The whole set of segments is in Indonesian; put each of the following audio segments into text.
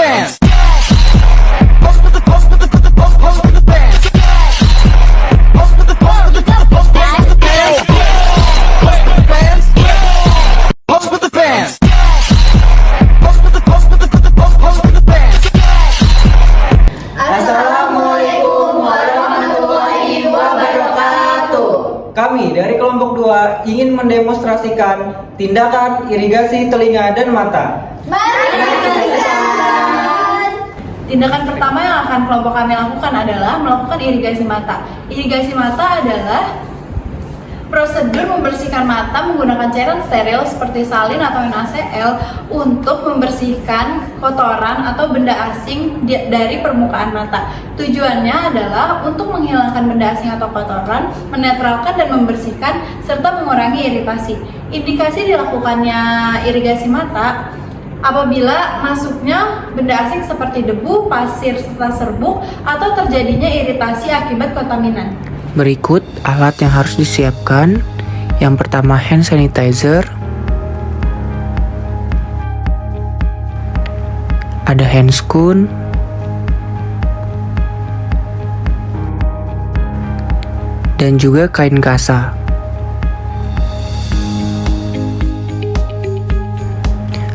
fans. Assalamualaikum warahmatullahi wabarakatuh. Kami dari kelompok 2 ingin mendemonstrasikan tindakan irigasi telinga dan mata. Mari saksikan. Tindakan pertama yang akan kelompok kami lakukan adalah melakukan irigasi mata. Irigasi mata adalah prosedur membersihkan mata menggunakan cairan steril seperti salin atau NaCl untuk membersihkan kotoran atau benda asing dari permukaan mata. Tujuannya adalah untuk menghilangkan benda asing atau kotoran, menetralkan dan membersihkan, serta mengurangi iritasi. Indikasi dilakukannya irigasi mata apabila masuknya benda asing seperti debu, pasir, serta serbuk, atau terjadinya iritasi akibat kontaminan. Berikut alat yang harus disiapkan. Yang pertama hand sanitizer, ada handscoon, dan juga kain kasa.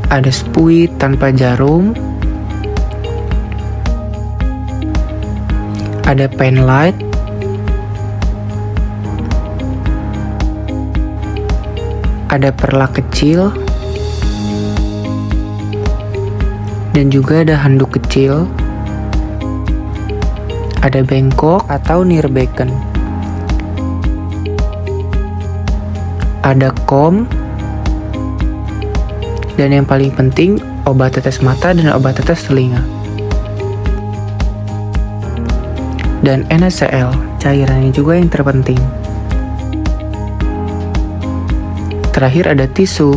Ada spuit tanpa jarum, ada pen light, ada perlak kecil, dan juga ada handuk kecil, ada bengkok atau nirbecken, ada kom, dan yang paling penting obat tetes mata dan obat tetes telinga. Dan NaCl, cairannya juga yang terpenting. Terakhir ada tisu.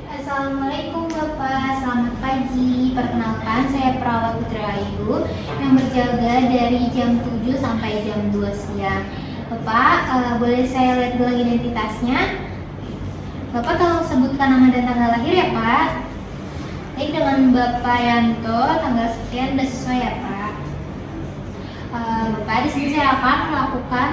Assalamualaikum Bapak, selamat pagi. Perkenalkan, saya Perawat Putri Ayu yang berjaga dari jam 7 sampai jam 2 siang. Bapak, boleh saya lihat gelang identitasnya? Bapak tolong sebutkan nama dan tanggal lahir ya Pak. Baik, dengan Bapak Yanto, tanggal sekian sudah sesuai ya Pak. Bapak, di sini saya akan melakukan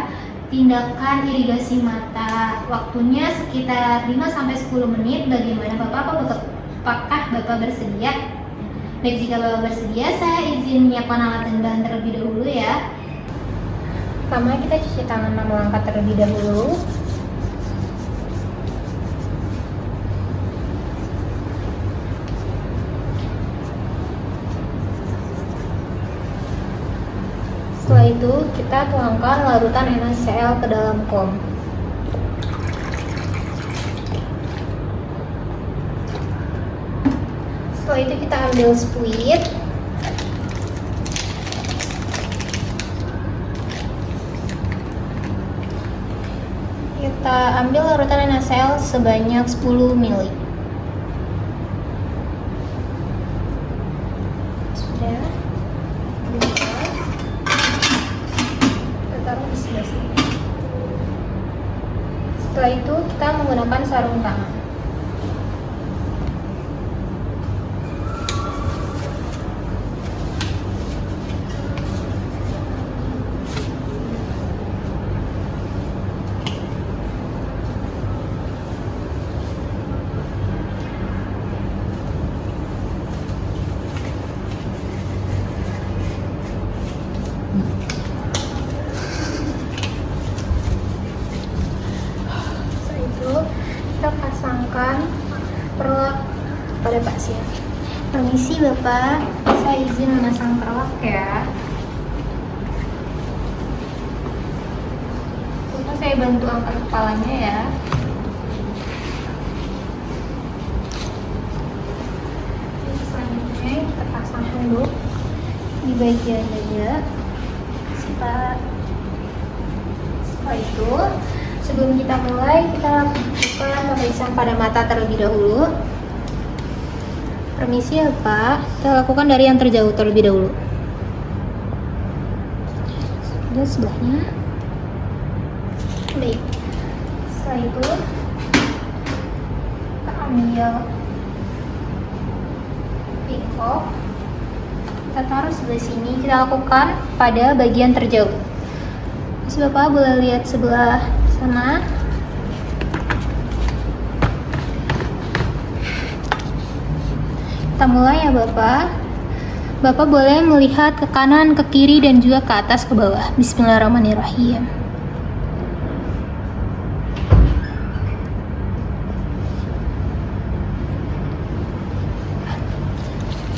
tindakan irigasi mata. Waktunya sekitar 5-10 menit. Bagaimana Bapak? Apakah Bapak bersedia? Baik, jika Bapak bersedia, saya izin menyiapkan alat dan bahan terlebih dahulu ya. Pertama, kita cuci tangan 6 langkah terlebih dahulu. Setelah itu, kita tuangkan larutan NaCl ke dalam kom. Setelah itu, kita ambil spuit. Kita ambil larutan NaCl sebanyak 10 ml. Sudah. Setelah itu kita menggunakan sarung tangan. Kita pasangkan perlak pada pasien. Permisi Bapak, saya izin memasang perlak ya. Bapak, saya bantu angkat kepalanya ya. Selanjutnya kita pasang handuk di bagian dada. Setelah itu, sebelum kita mulai, kita lakukan pemeriksaan pada mata terlebih dahulu. Permisi ya Pak, kita lakukan dari yang terjauh terlebih dahulu. Sudah sebelahnya. Baik. Setelah itu, kita ambil bengkok. Kita taruh sebelah sini. Kita lakukan pada bagian terjauh. Terus Bapak boleh lihat sebelah sana. Kita mulai ya Bapak. Bapak boleh melihat ke kanan, ke kiri, dan juga ke atas, ke bawah. Bismillahirrahmanirrahim.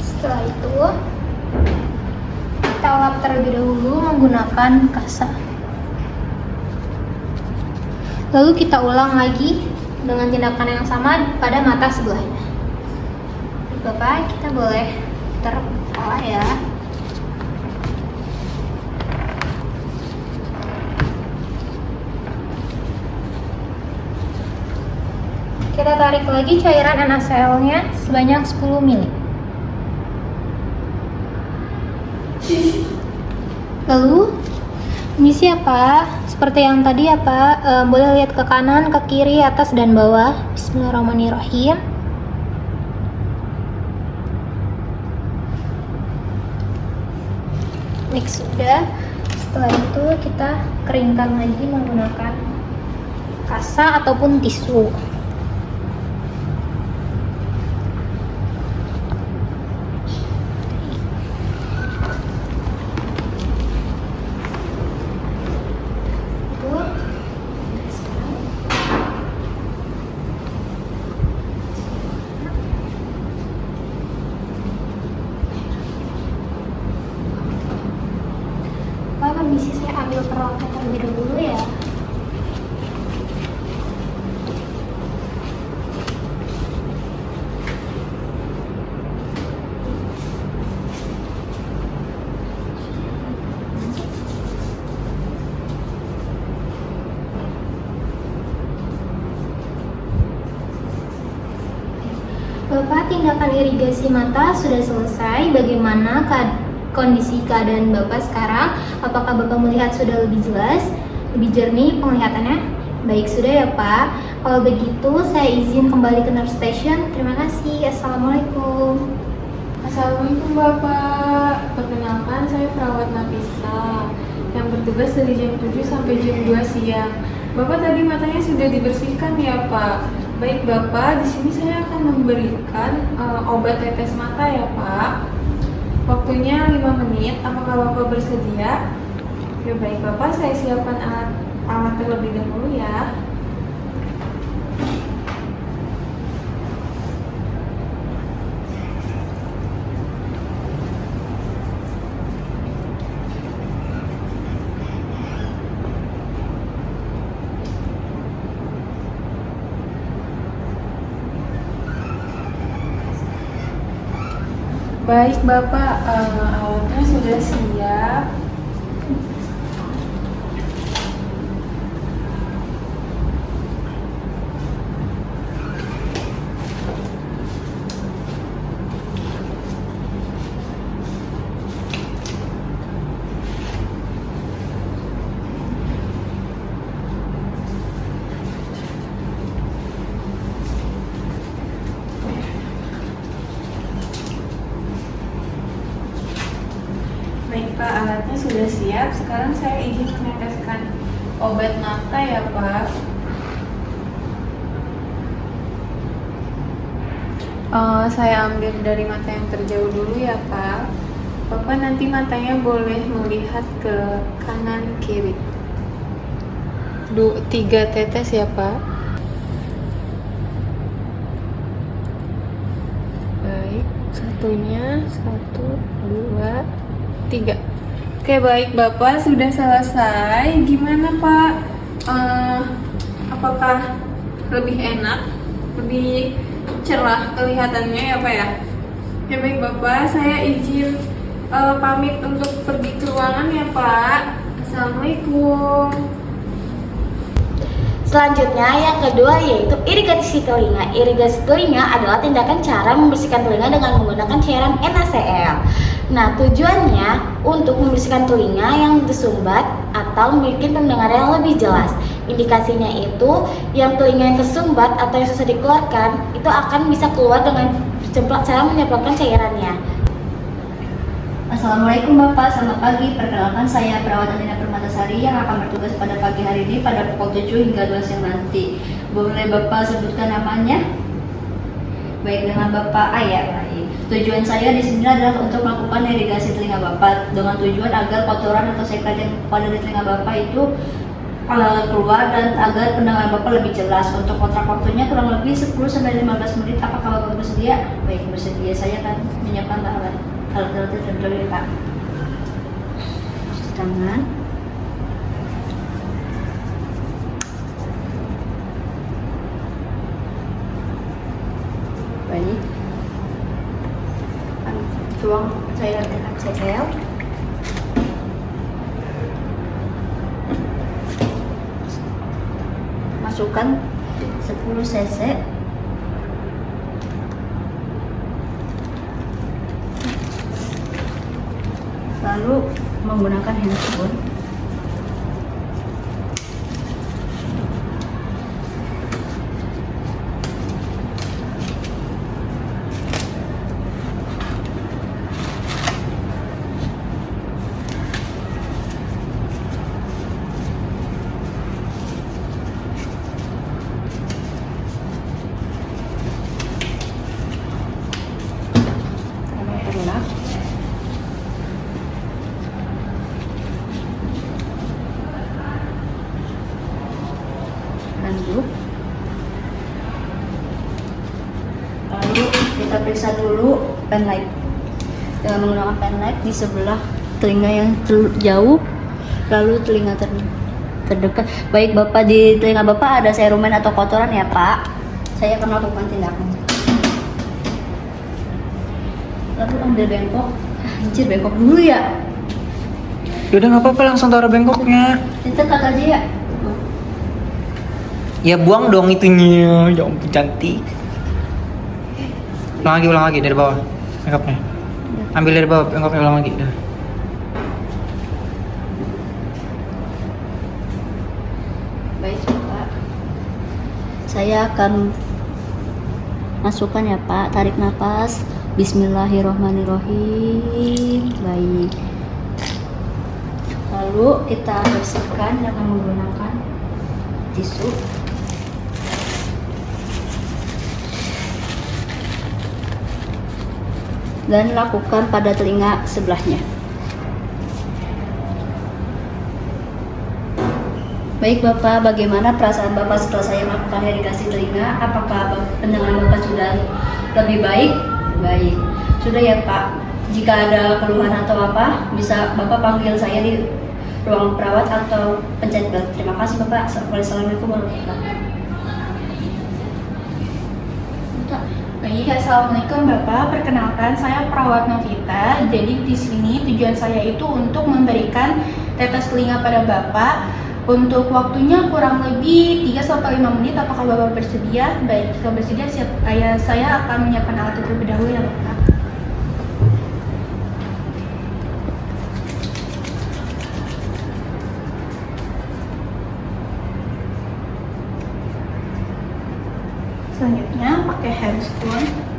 Setelah itu, kita lap terlebih dahulu menggunakan kasa. Lalu kita ulang lagi dengan tindakan yang sama pada mata sebelahnya. Bapak, kita boleh putar kepala ya. Kita tarik lagi cairan NaCl-nya sebanyak 10 ml. Lalu ini siapa? Seperti yang tadi ya Pak, boleh lihat ke kanan, ke kiri, atas, dan bawah. Bismillahirrahmanirrahim. Next sudah. Setelah itu kita keringkan lagi menggunakan kasa ataupun tisu. Permisi, saya ambil peralatan terlebih dahulu ya. Bapak, tindakan irigasi mata sudah selesai. Bagaimana kondisi keadaan Bapak sekarang? Apakah Bapak melihat sudah lebih jelas, lebih jernih penglihatannya? Baik, sudah ya Pak. Kalau begitu saya izin kembali ke nurse station. Terima kasih. Assalamualaikum. Assalamualaikum Bapak. Perkenalkan, saya perawat Nafisa yang bertugas dari jam 7 sampai jam 2 siang. Bapak tadi matanya sudah dibersihkan ya Pak. Baik Bapak, di sini saya akan memberikan obat tetes mata ya Pak. Waktunya 5 menit, apakah Bapak bersedia? Ya baik Bapak, saya siapkan alat terlebih dahulu ya. Baik Bapak, alatnya sudah siap. Baik Pak, alatnya sudah siap. Sekarang saya izin meneteskan obat mata ya Pak. Saya ambil dari mata yang terjauh dulu ya Pak. Bapak nanti matanya boleh melihat ke kanan kiri. 3 tetes ya Pak. Baik, satunya 1, 2, 3. Oke baik Bapak, sudah selesai. Gimana Pak? Apakah lebih enak? Lebih cerah kelihatannya ya Pak ya? Ya baik Bapak, saya izin pamit untuk pergi ke ruangan ya Pak. Assalamualaikum. Selanjutnya yang kedua yaitu irigasi telinga. Irigasi telinga adalah tindakan cara membersihkan telinga dengan menggunakan cairan NaCl. Nah, tujuannya untuk membersihkan telinga yang tersumbat atau memiliki pendengaran yang lebih jelas. Indikasinya itu yang telinga yang tersumbat atau yang susah dikeluarkan itu akan bisa keluar dengan cara menyemprotkan cairannya. Assalamualaikum Bapak, selamat pagi. Perkenalkan saya perawat Andina Permatasari yang akan bertugas pada pagi hari ini pada pukul 7 hingga 2 siang nanti. Boleh Bapak sebutkan namanya? Baik, dengan Bapak A ya. Baik. Tujuan saya di sini adalah untuk melakukan irigasi telinga Bapak dengan tujuan agar kotoran atau sekat yang pada di telinga Bapak itu keluar dan agar pendengaran Bapak lebih jelas. Untuk kontrak waktunya kurang lebih 10-15 menit. Apakah Bapak bersedia? Baik, bersedia. Saya akan menyiapkan alat-alat tertentu ya Pak. Cuci tangan. Baik. Tuang cairan NaCl. Masukkan 10 cc. Lalu menggunakan handphone. Perlak. Handuk. Lalu kita periksa dulu pen light dengan menggunakan pen light di sebelah telinga yang jauh, lalu telinga terdekat. Baik Bapak, di telinga Bapak ada serumen atau kotoran ya Pak? Saya akan melakukan tindakan. Lalu ambil bengkok. Anjir, bengkok dulu ya. Yaudah nggak apa-apa, langsung taruh bengkoknya. Dicetak aja ya. Ya buang dong itunya, ya ampun cantik. Ulang lagi dari bawah bengkoknya. Ambil dari bawah bengkoknya, ulang lagi. Dah. Baik Pak. Saya akan masukkan ya Pak. Tarik nafas. Bismillahirrahmanirrahim. Baik. Lalu kita bersihkan dengan menggunakan tisu. Dan lakukan pada telinga sebelahnya. Baik Bapak, bagaimana perasaan Bapak setelah saya melakukan irigasi telinga? Apakah pendengaran Bapak sudah lebih baik? Baik, sudah ya Pak. Jika ada keluhan atau apa, bisa Bapak panggil saya di ruang perawat atau pencet bel. Terima kasih Bapak. Assalamualaikum warahmatullahi wabarakatuh. Baik, assalamualaikum Bapak. Perkenalkan, saya perawat Novita. Jadi di sini tujuan saya itu untuk memberikan tetes telinga pada Bapak. Untuk waktunya kurang lebih 3-5 menit. Apakah Bapak bersedia? Baik, jika bersedia saya akan menyiapkan alat terlebih dahulu ya Bapak. Selanjutnya pakai handscoon.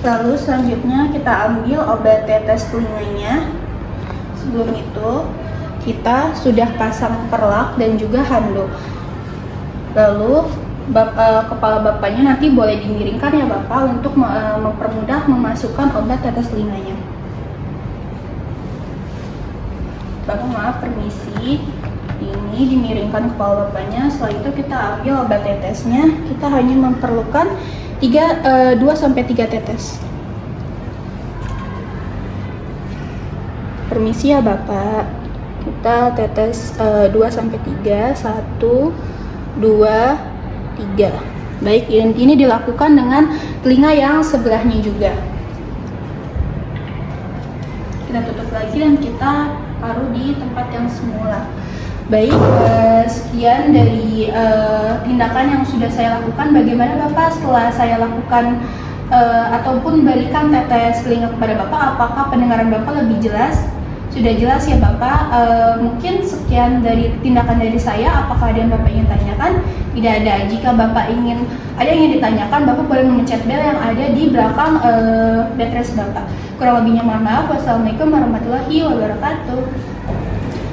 Lalu selanjutnya kita ambil obat tetes telinganya. Sebelum itu kita sudah pasang perlak dan juga handuk. Lalu kepala bapaknya nanti boleh dimiringkan ya Bapak untuk mempermudah memasukkan obat tetes telinganya. Bapak maaf, permisi. Ini dimiringkan kepala bapaknya. Setelah itu kita ambil obat tetesnya. Kita hanya memerlukan 2-3 tetes. Permisi ya Bapak. Kita tetes 2-3. 1, 2, 3. Baik, ini dilakukan dengan telinga yang sebelahnya juga. lagi dan kita taruh di tempat yang semula. Baik, sekian dari tindakan yang sudah saya lakukan. Bagaimana Bapak setelah saya lakukan ataupun berikan tetes telinga kepada Bapak, apakah pendengaran Bapak lebih jelas? Sudah jelas ya Bapak. Mungkin sekian dari tindakan dari saya. Apakah ada yang Bapak ingin tanyakan? Tidak ada. Jika Bapak ingin ada yang ditanyakan, Bapak boleh memencet bel yang ada di belakang baterai Bapak. Kurang lebihnya mohon maaf. Wassalamualaikum warahmatullahi wabarakatuh.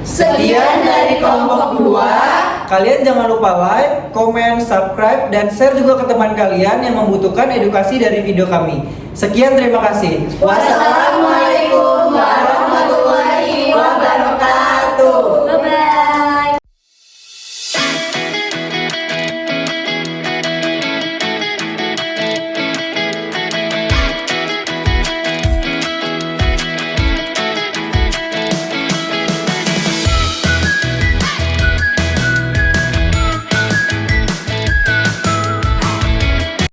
Sekian dari kelompok 2. Kalian jangan lupa like, komen, subscribe, dan share juga ke teman kalian yang membutuhkan edukasi dari video kami. Sekian, terima kasih. Wassalamualaikum warahmatullahi wabarakatuh.